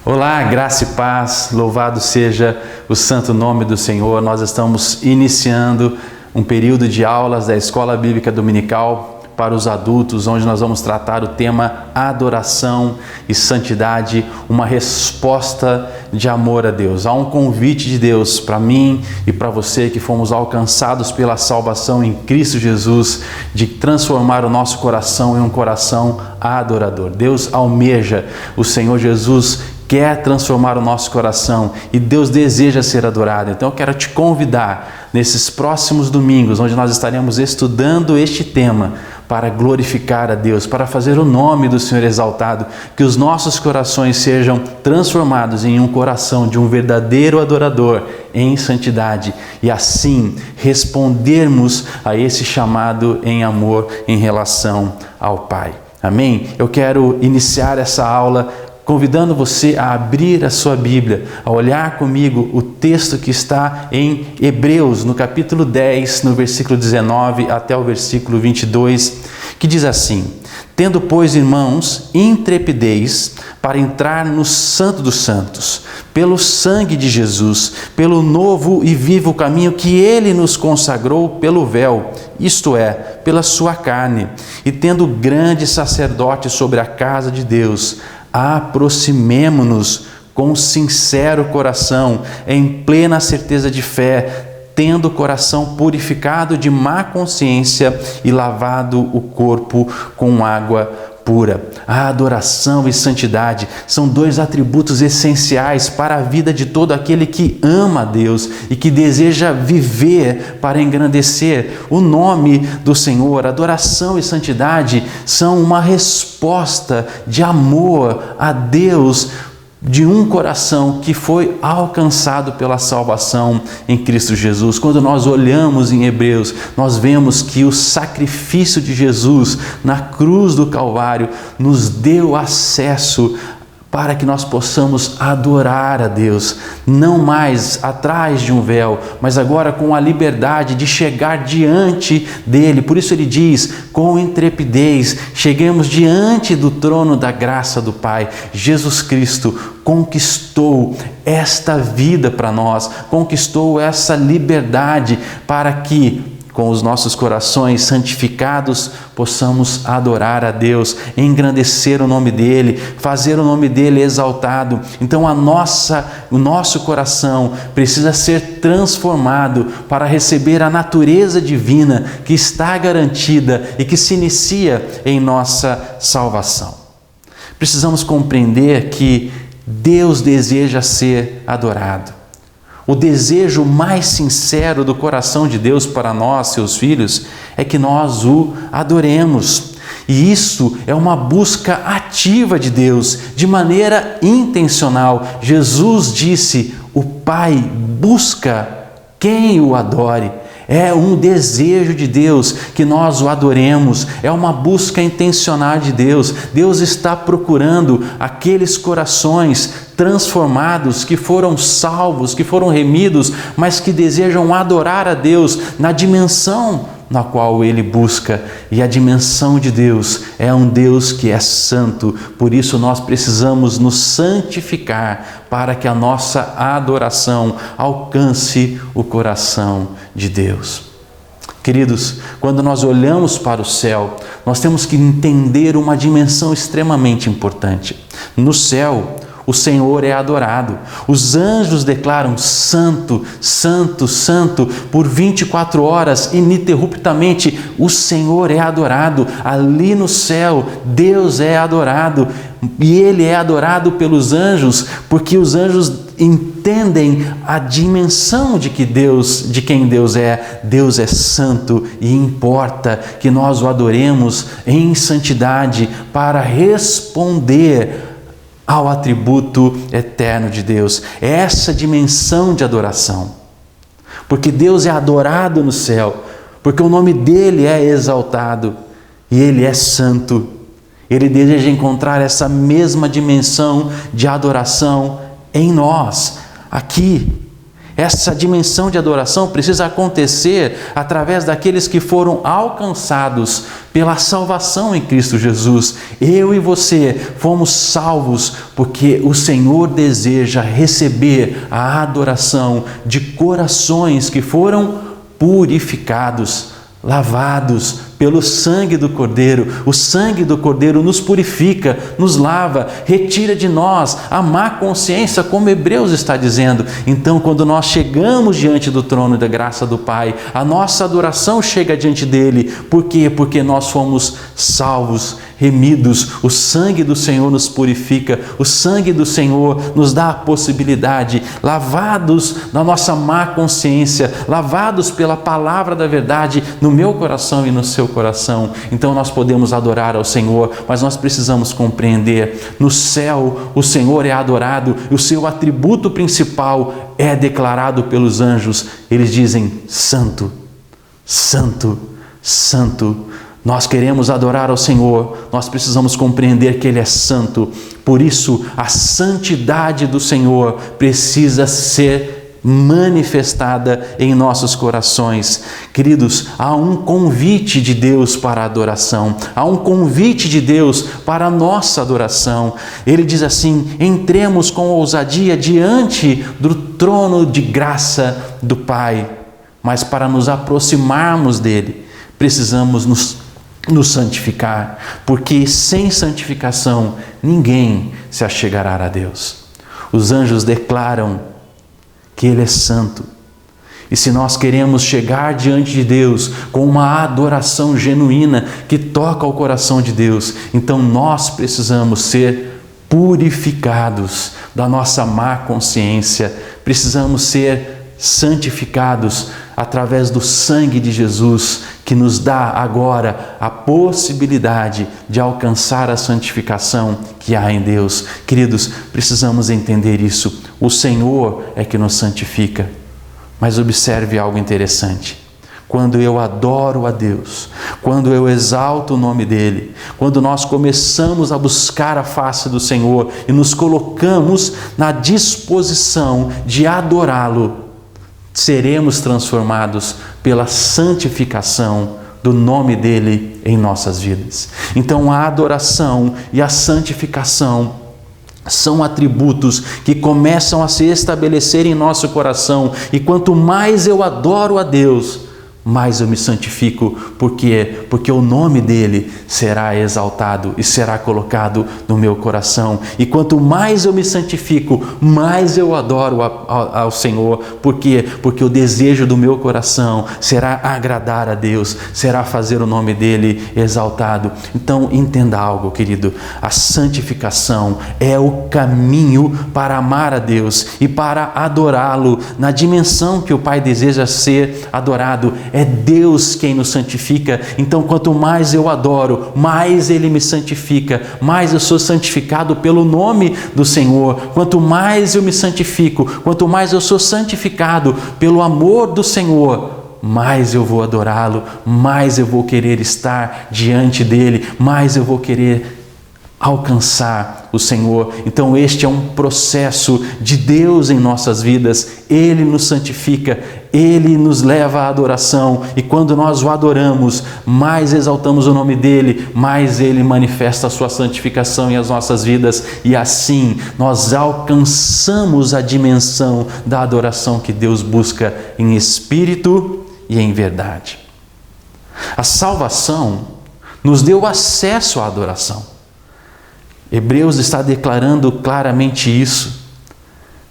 Olá, graça e paz, louvado seja o santo nome do Senhor. Nós estamos iniciando um período de aulas da Escola Bíblica Dominical para os adultos, onde nós vamos tratar o tema adoração e santidade, uma resposta de amor a Deus. Há um convite de Deus para mim e para você que fomos alcançados pela salvação em Cristo Jesus, de transformar o nosso coração em um coração adorador. Deus almeja, o Senhor Jesus quer transformar o nosso coração e Deus deseja ser adorado. Então eu quero te convidar nesses próximos domingos, onde nós estaremos estudando este tema, para glorificar a Deus, para fazer o nome do Senhor exaltado, que os nossos corações sejam transformados em um coração de um verdadeiro adorador em santidade e assim respondermos a esse chamado em amor em relação ao Pai. Amém? Eu quero iniciar essa aula convidando você a abrir a sua Bíblia, a olhar comigo o texto que está em Hebreus, no capítulo 10, no versículo 19 até o versículo 22, que diz assim: Tendo, pois, irmãos, intrepidez para entrar no Santo dos Santos, pelo sangue de Jesus, pelo novo e vivo caminho que Ele nos consagrou pelo véu, isto é, pela sua carne, e tendo grande sacerdote sobre a casa de Deus, aproximemo-nos com sincero coração, em plena certeza de fé, tendo o coração purificado de má consciência e lavado o corpo com água pura. A adoração e santidade são dois atributos essenciais para a vida de todo aquele que ama a Deus e que deseja viver para engrandecer o nome do Senhor. Adoração e santidade são uma resposta de amor a Deus, de um coração que foi alcançado pela salvação em Cristo Jesus. Quando nós olhamos em Hebreus, nós vemos que o sacrifício de Jesus na cruz do Calvário nos deu acesso para que nós possamos adorar a Deus, não mais atrás de um véu, mas agora com a liberdade de chegar diante dele. Por isso ele diz, com intrepidez, cheguemos diante do trono da graça do Pai. Jesus Cristo conquistou esta vida para nós, conquistou essa liberdade para que, com os nossos corações santificados, possamos adorar a Deus, engrandecer o nome dEle, fazer o nome dEle exaltado. Então o nosso coração precisa ser transformado para receber a natureza divina que está garantida e que se inicia em nossa salvação. Precisamos compreender que Deus deseja ser adorado. O desejo mais sincero do coração de Deus para nós, seus filhos, é que nós o adoremos. E isso é uma busca ativa de Deus, de maneira intencional. Jesus disse, o Pai busca quem o adore. É um desejo de Deus que nós o adoremos, é uma busca intencional de Deus. Deus está procurando aqueles corações transformados, que foram salvos, que foram remidos, mas que desejam adorar a Deus na dimensão na qual Ele busca. E a dimensão de Deus é um Deus que é santo, por isso nós precisamos nos santificar para que a nossa adoração alcance o coração de Deus. Queridos, quando nós olhamos para o céu, nós temos que entender uma dimensão extremamente importante. No céu, o Senhor é adorado. Os anjos declaram santo, santo, santo, por 24 horas, ininterruptamente. O Senhor é adorado. Ali no céu, Deus é adorado. E Ele é adorado pelos anjos, porque os anjos entendem a dimensão de quem Deus é. Deus é santo e importa que nós o adoremos em santidade para responder ao atributo eterno de Deus. É essa dimensão de adoração. Porque Deus é adorado no céu, porque o nome dEle é exaltado e Ele é santo. Ele deseja encontrar essa mesma dimensão de adoração em nós, aqui. Essa dimensão de adoração precisa acontecer através daqueles que foram alcançados pela salvação em Cristo Jesus. Eu e você fomos salvos porque o Senhor deseja receber a adoração de corações que foram purificados, lavados pelo sangue do Cordeiro. O sangue do Cordeiro nos purifica, nos lava, retira de nós a má consciência, como Hebreus está dizendo. Então, quando nós chegamos diante do trono da graça do Pai, a nossa adoração chega diante dele. Por quê? Porque nós fomos salvos, remidos. O sangue do Senhor nos purifica, o sangue do Senhor nos dá a possibilidade, lavados da nossa má consciência, lavados pela palavra da verdade no meu coração e no seu coração. Então nós podemos adorar ao Senhor, mas nós precisamos compreender: no céu o Senhor é adorado e o seu atributo principal é declarado pelos anjos. Eles dizem: Santo, Santo, Santo. Nós queremos adorar ao Senhor, nós precisamos compreender que Ele é santo. Por isso, a santidade do Senhor precisa ser manifestada em nossos corações. Queridos, há um convite de Deus para a adoração, há um convite de Deus para a nossa adoração. Ele diz assim: entremos com ousadia diante do trono de graça do Pai. Mas para nos aproximarmos dele, precisamos nos santificar, porque sem santificação ninguém se achegará a Deus. Os anjos declaram que Ele é santo. E se nós queremos chegar diante de Deus com uma adoração genuína que toca ao coração de Deus, então nós precisamos ser purificados da nossa má consciência, precisamos ser santificados através do sangue de Jesus, que nos dá agora a possibilidade de alcançar a santificação que há em Deus. Queridos, precisamos entender isso. O Senhor é que nos santifica. Mas observe algo interessante. Quando eu adoro a Deus, quando eu exalto o nome dEle, quando nós começamos a buscar a face do Senhor e nos colocamos na disposição de adorá-lo, seremos transformados pela santificação do nome dEle em nossas vidas. Então a adoração e a santificação são atributos que começam a se estabelecer em nosso coração, e quanto mais eu adoro a Deus, mais eu me santifico. Por quê? Porque o nome dEle será exaltado e será colocado no meu coração. E quanto mais eu me santifico, mais eu adoro ao Senhor. Por quê? Porque o desejo do meu coração será agradar a Deus, será fazer o nome dEle exaltado. Então entenda algo, querido: a santificação é o caminho para amar a Deus e para adorá-lo na dimensão que o Pai deseja ser adorado. É Deus quem nos santifica. Então, quanto mais eu adoro, mais Ele me santifica, mais eu sou santificado pelo nome do Senhor. Quanto mais eu me santifico, quanto mais eu sou santificado pelo amor do Senhor, mais eu vou adorá-lo, mais eu vou querer estar diante dEle, mais eu vou querer alcançar o Senhor. Então este é um processo de Deus em nossas vidas. Ele nos santifica, Ele nos leva à adoração, e quando nós o adoramos, mais exaltamos o nome dEle, mais Ele manifesta a sua santificação em as nossas vidas, e assim nós alcançamos a dimensão da adoração que Deus busca em espírito e em verdade. A salvação nos deu acesso à adoração. Hebreus está declarando claramente isso.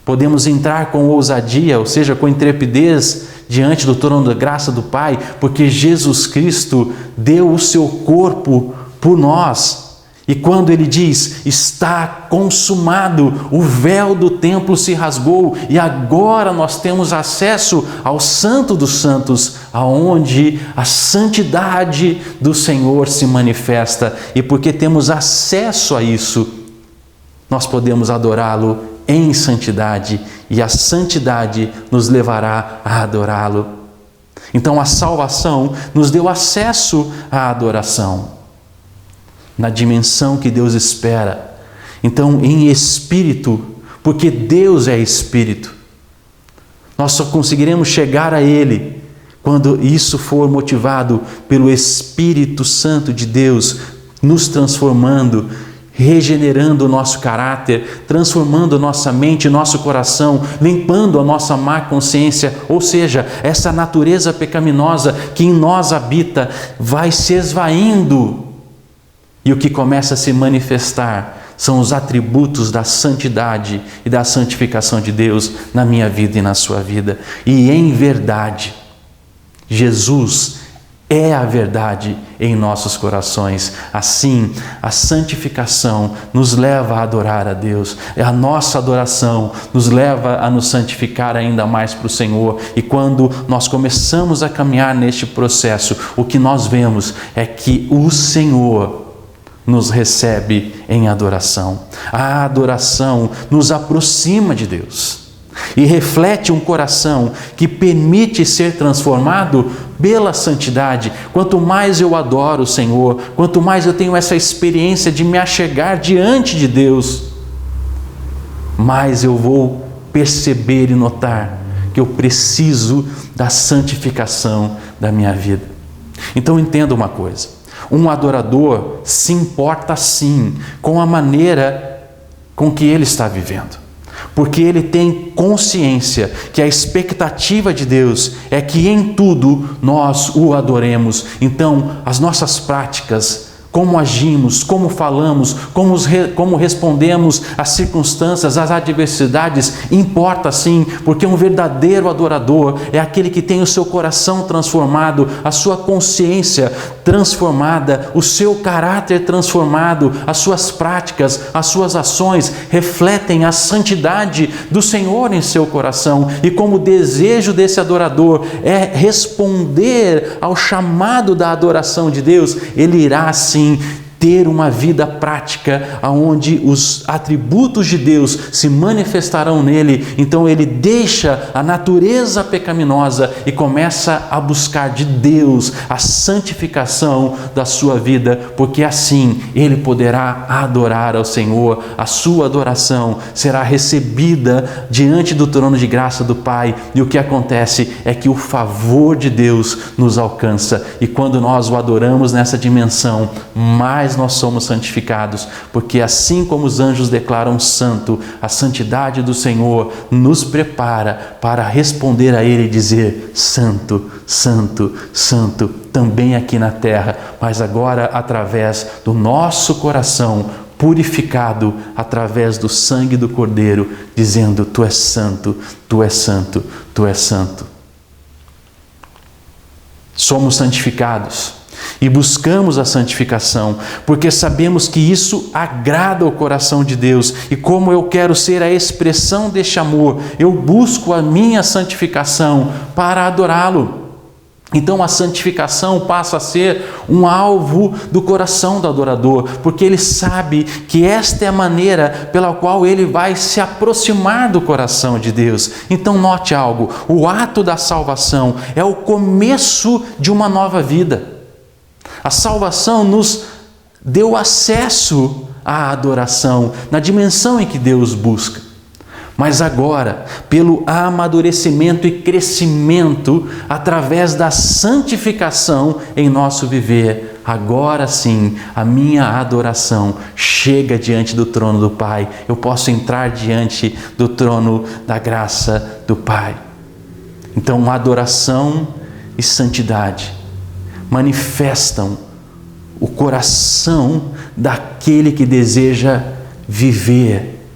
Podemos entrar com ousadia, ou seja, com intrepidez, diante do trono da graça do Pai, porque Jesus Cristo deu o seu corpo por nós. E quando Ele diz: está consumado, o véu do templo se rasgou e agora nós temos acesso ao Santo dos Santos, aonde a santidade do Senhor se manifesta. E porque temos acesso a isso, nós podemos adorá-lo em santidade, e a santidade nos levará a adorá-lo. Então a salvação nos deu acesso à adoração na dimensão que Deus espera. Então, em espírito, porque Deus é espírito, Nós só conseguiremos chegar a Ele quando isso for motivado pelo Espírito Santo de Deus, nos transformando, regenerando o nosso caráter, transformando nossa mente, nosso coração, limpando a nossa má consciência, ou seja, essa natureza pecaminosa que em nós habita vai se esvaindo, e o que começa a se manifestar são os atributos da santidade e da santificação de Deus na minha vida e na sua vida. E em verdade, Jesus é a verdade em nossos corações. Assim, a santificação nos leva a adorar a Deus. A nossa adoração nos leva a nos santificar ainda mais para o Senhor. E quando nós começamos a caminhar neste processo, o que nós vemos é que o Senhor nos recebe em adoração. A adoração nos aproxima de Deus e reflete um coração que permite ser transformado pela santidade. Quanto mais eu adoro o Senhor, quanto mais eu tenho essa experiência de me achegar diante de Deus, mais eu vou perceber e notar que eu preciso da santificação da minha vida. Então entenda uma coisa: um adorador se importa sim com a maneira com que ele está vivendo, porque ele tem consciência que a expectativa de Deus é que em tudo nós o adoremos. Então, as nossas práticas, como agimos, como falamos, como respondemos às circunstâncias, às adversidades, importa sim, porque um verdadeiro adorador é aquele que tem o seu coração transformado, a sua consciência transformada, o seu caráter transformado, as suas práticas, as suas ações refletem a santidade do Senhor em seu coração. E como o desejo desse adorador é responder ao chamado da adoração de Deus, ele irá sim ter uma vida prática onde os atributos de Deus se manifestarão nele. Então ele deixa a natureza pecaminosa e começa a buscar de Deus a santificação da sua vida, porque assim ele poderá adorar ao Senhor. A sua adoração será recebida diante do trono de graça do Pai, e o que acontece é que o favor de Deus nos alcança, e quando nós o adoramos nessa dimensão, mais nós somos santificados, porque assim como os anjos declaram santo, a santidade do Senhor nos prepara para responder a Ele e dizer: santo, santo, santo, também aqui na terra, mas agora através do nosso coração purificado através do sangue do Cordeiro, dizendo: tu és santo, tu és santo, tu és santo. Somos santificados e buscamos a santificação, porque sabemos que isso agrada ao coração de Deus. E como eu quero ser a expressão deste amor, eu busco a minha santificação para adorá-lo. Então a santificação passa a ser um alvo do coração do adorador, porque ele sabe que esta é a maneira pela qual ele vai se aproximar do coração de Deus. Então note algo: o ato da salvação é o começo de uma nova vida. A salvação nos deu acesso à adoração na dimensão em que Deus busca. Mas agora, pelo amadurecimento e crescimento através da santificação em nosso viver, agora sim a minha adoração chega diante do trono do Pai. Eu posso entrar diante do trono da graça do Pai. Então, adoração e santidade manifestam o coração daquele que deseja viver,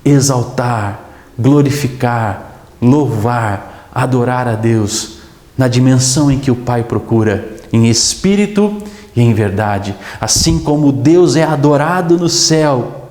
exaltar, glorificar, louvar, adorar a Deus na dimensão em que o Pai procura, em espírito e em verdade. Assim como Deus é adorado no céu,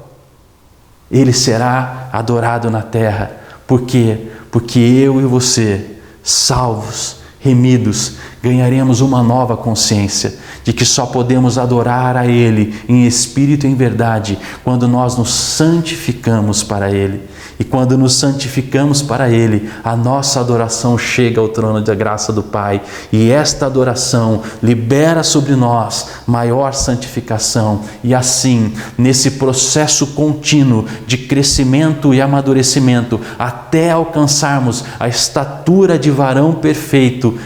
Ele será adorado na terra. Por quê? Porque eu e você, salvos, remidos, ganharemos uma nova consciência de que só podemos adorar a Ele em espírito e em verdade quando nós nos santificamos para Ele. E quando nos santificamos para Ele, a nossa adoração chega ao trono da graça do Pai. E esta adoração libera sobre nós maior santificação. E assim, nesse processo contínuo de crescimento e amadurecimento, até alcançarmos a estatura de varão perfeito,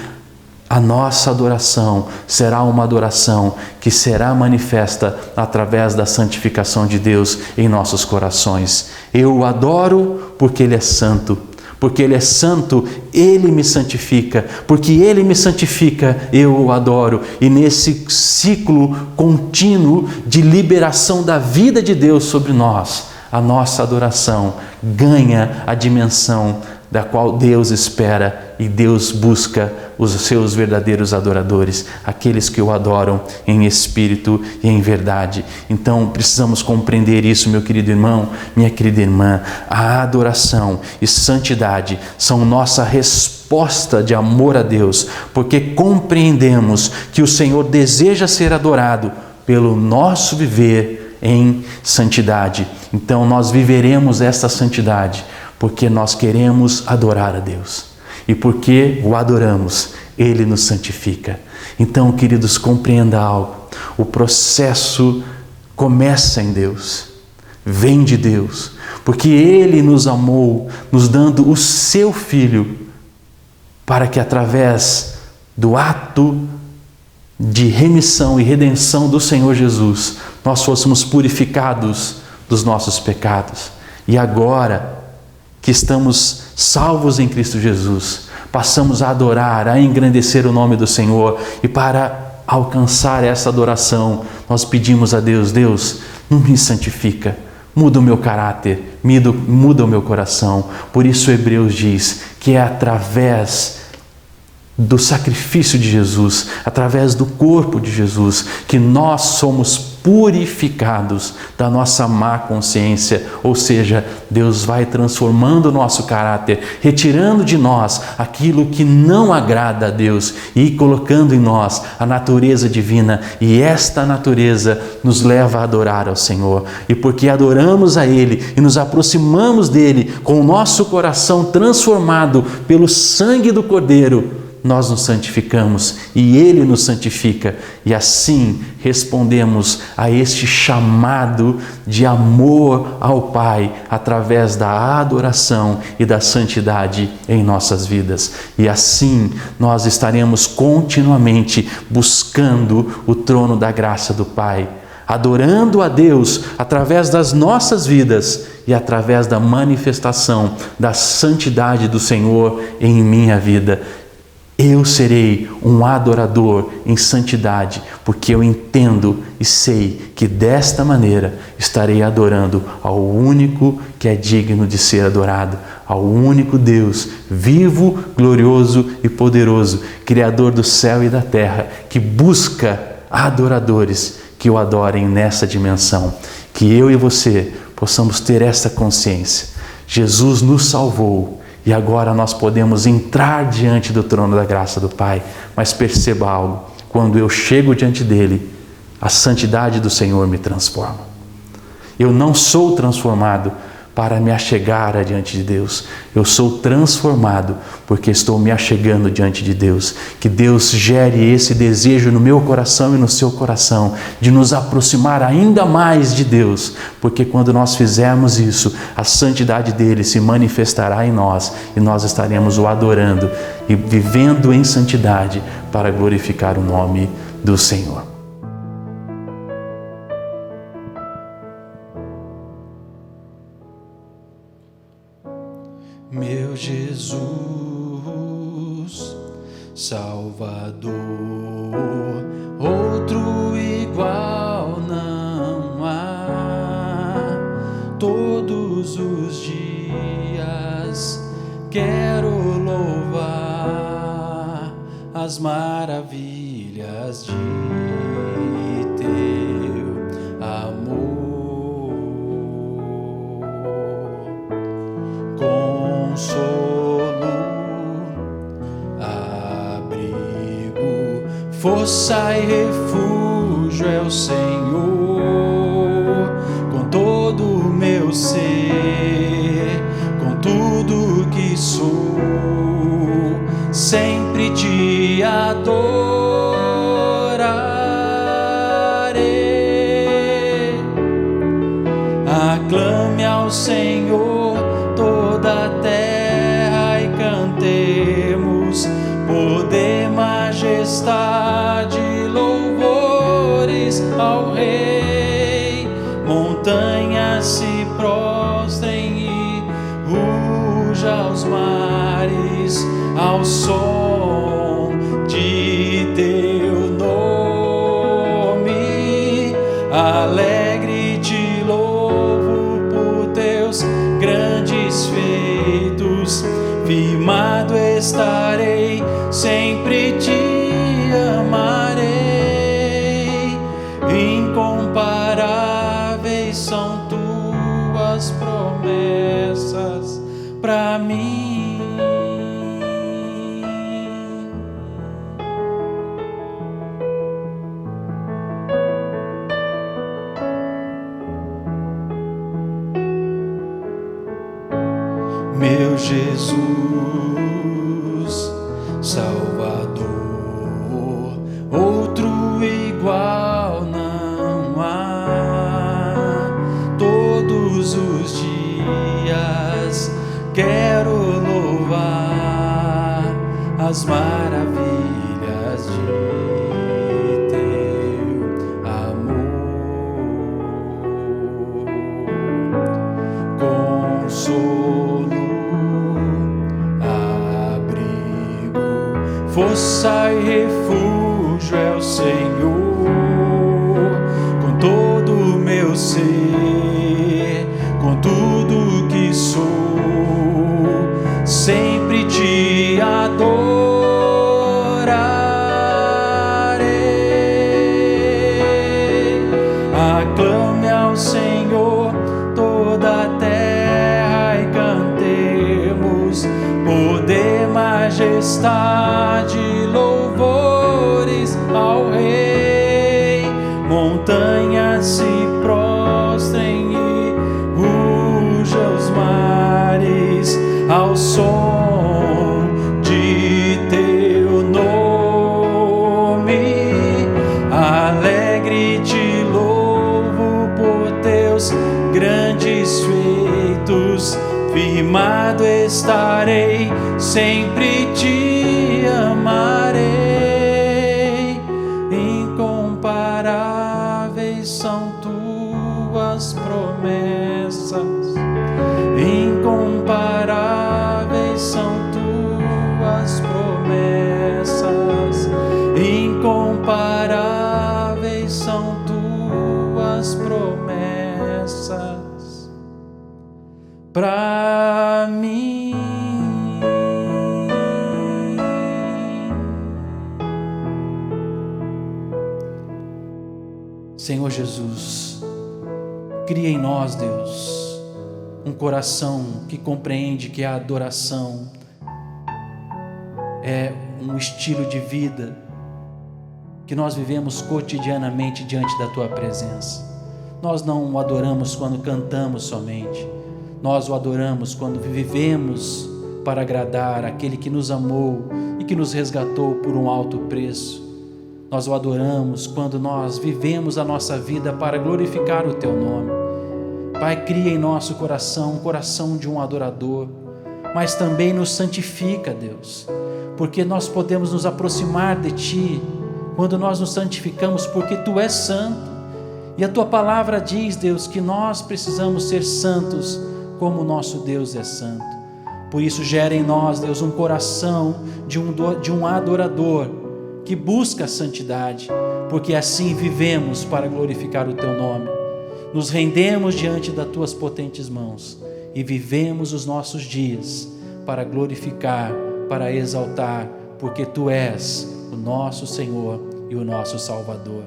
a nossa adoração será uma adoração que será manifesta através da santificação de Deus em nossos corações. Eu o adoro porque Ele é santo. Porque Ele é santo, Ele me santifica. Porque Ele me santifica, eu o adoro. E nesse ciclo contínuo de liberação da vida de Deus sobre nós, a nossa adoração ganha a dimensão da qual Deus espera e Deus busca os seus verdadeiros adoradores, aqueles que o adoram em espírito e em verdade. Então precisamos compreender isso, meu querido irmão, minha querida irmã. A adoração e santidade são nossa resposta de amor a Deus, porque compreendemos que o Senhor deseja ser adorado pelo nosso viver em santidade. Então nós viveremos esta santidade porque nós queremos adorar a Deus. E porque o adoramos, Ele nos santifica. Então, queridos, compreenda algo. O processo começa em Deus, vem de Deus, porque Ele nos amou, nos dando o Seu Filho, para que através do ato de remissão e redenção do Senhor Jesus, nós fôssemos purificados dos nossos pecados. E agora que estamos salvos em Cristo Jesus, passamos a adorar, a engrandecer o nome do Senhor. E para alcançar essa adoração, nós pedimos a Deus: Deus, não me santifica, muda o meu caráter, muda o meu coração. Por isso Hebreus diz que é através do sacrifício de Jesus, através do corpo de Jesus, que nós somos purificados da nossa má consciência. Ou seja, Deus vai transformando o nosso caráter, retirando de nós aquilo que não agrada a Deus e colocando em nós a natureza divina. E esta natureza nos leva a adorar ao Senhor. E porque adoramos a Ele e nos aproximamos dEle com o nosso coração transformado pelo sangue do Cordeiro, nós nos santificamos e Ele nos santifica, e assim respondemos a este chamado de amor ao Pai através da adoração e da santidade em nossas vidas. E assim nós estaremos continuamente buscando o trono da graça do Pai, adorando a Deus através das nossas vidas e através da manifestação da santidade do Senhor em minha vida. Eu serei um adorador em santidade, porque eu entendo e sei que desta maneira estarei adorando ao único que é digno de ser adorado, ao único Deus vivo, glorioso e poderoso, Criador do céu e da terra, que busca adoradores que o adorem nessa dimensão. Que eu e você possamos ter esta consciência. Jesus nos salvou. E agora nós podemos entrar diante do trono da graça do Pai. Mas perceba algo: quando eu chego diante dele, a santidade do Senhor me transforma. Eu não sou transformado para me achegar diante de Deus. Eu sou transformado porque estou me achegando diante de Deus. Que Deus gere esse desejo no meu coração e no seu coração, de nos aproximar ainda mais de Deus, porque quando nós fizermos isso, a santidade dele se manifestará em nós e nós estaremos o adorando e vivendo em santidade para glorificar o nome do Senhor. Meu Jesus, Salvador, outro igual não há. Todos os dias quero louvar as maravilhas de teu amor. Consolo, abrigo, força e refúgio é o Senhor. Com todo o meu ser Aclame ao Senhor toda a terra e cantemos poder, majestade, louvores ao Rei. Montanhas se prostrem e ruja os mares ao som de teu nome. Alegre te louvo por teus grandes feitos, firmado estarei, sempre te amarei. Incomparáveis são tuas promessas para mim. Meu Jesus, Salvador, outro igual não há. Todos os dias quero louvar as maravilhas de teu amor. Consolo, força e refúgio é o Senhor. Com todo o meu ser, com tudo que sou, sempre te adorarei. Aclame ao Senhor toda a terra e cantemos poder, majestade, louvores ao Rei. Montanhas se prostrem e ruja os mares ao som de teu nome. Alegre te louvo por teus grandes feitos, firmado estarei, sempre te amarei. Incomparáveis são tuas promessas, incomparáveis são tuas promessas, incomparáveis são tuas promessas para mim. Senhor Jesus, cria em nós, Deus, um coração que compreende que a adoração é um estilo de vida que nós vivemos cotidianamente diante da Tua presença. Nós não o adoramos quando cantamos somente, nós o adoramos quando vivemos para agradar aquele que nos amou e que nos resgatou por um alto preço. Nós o adoramos quando nós vivemos a nossa vida para glorificar o Teu nome. Pai, cria em nosso coração um coração de um adorador, mas também nos santifica, Deus, porque nós podemos nos aproximar de Ti quando nós nos santificamos, porque Tu és santo. E a Tua palavra diz, Deus, que nós precisamos ser santos como o nosso Deus é santo. Por isso gera em nós, Deus, um coração de um adorador que busca a santidade, porque assim vivemos para glorificar o Teu nome. Nos rendemos diante das Tuas potentes mãos e vivemos os nossos dias para glorificar, para exaltar, porque Tu és o nosso Senhor e o nosso Salvador.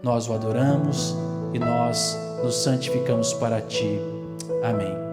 Nós o adoramos e nós nos santificamos para Ti. Amém.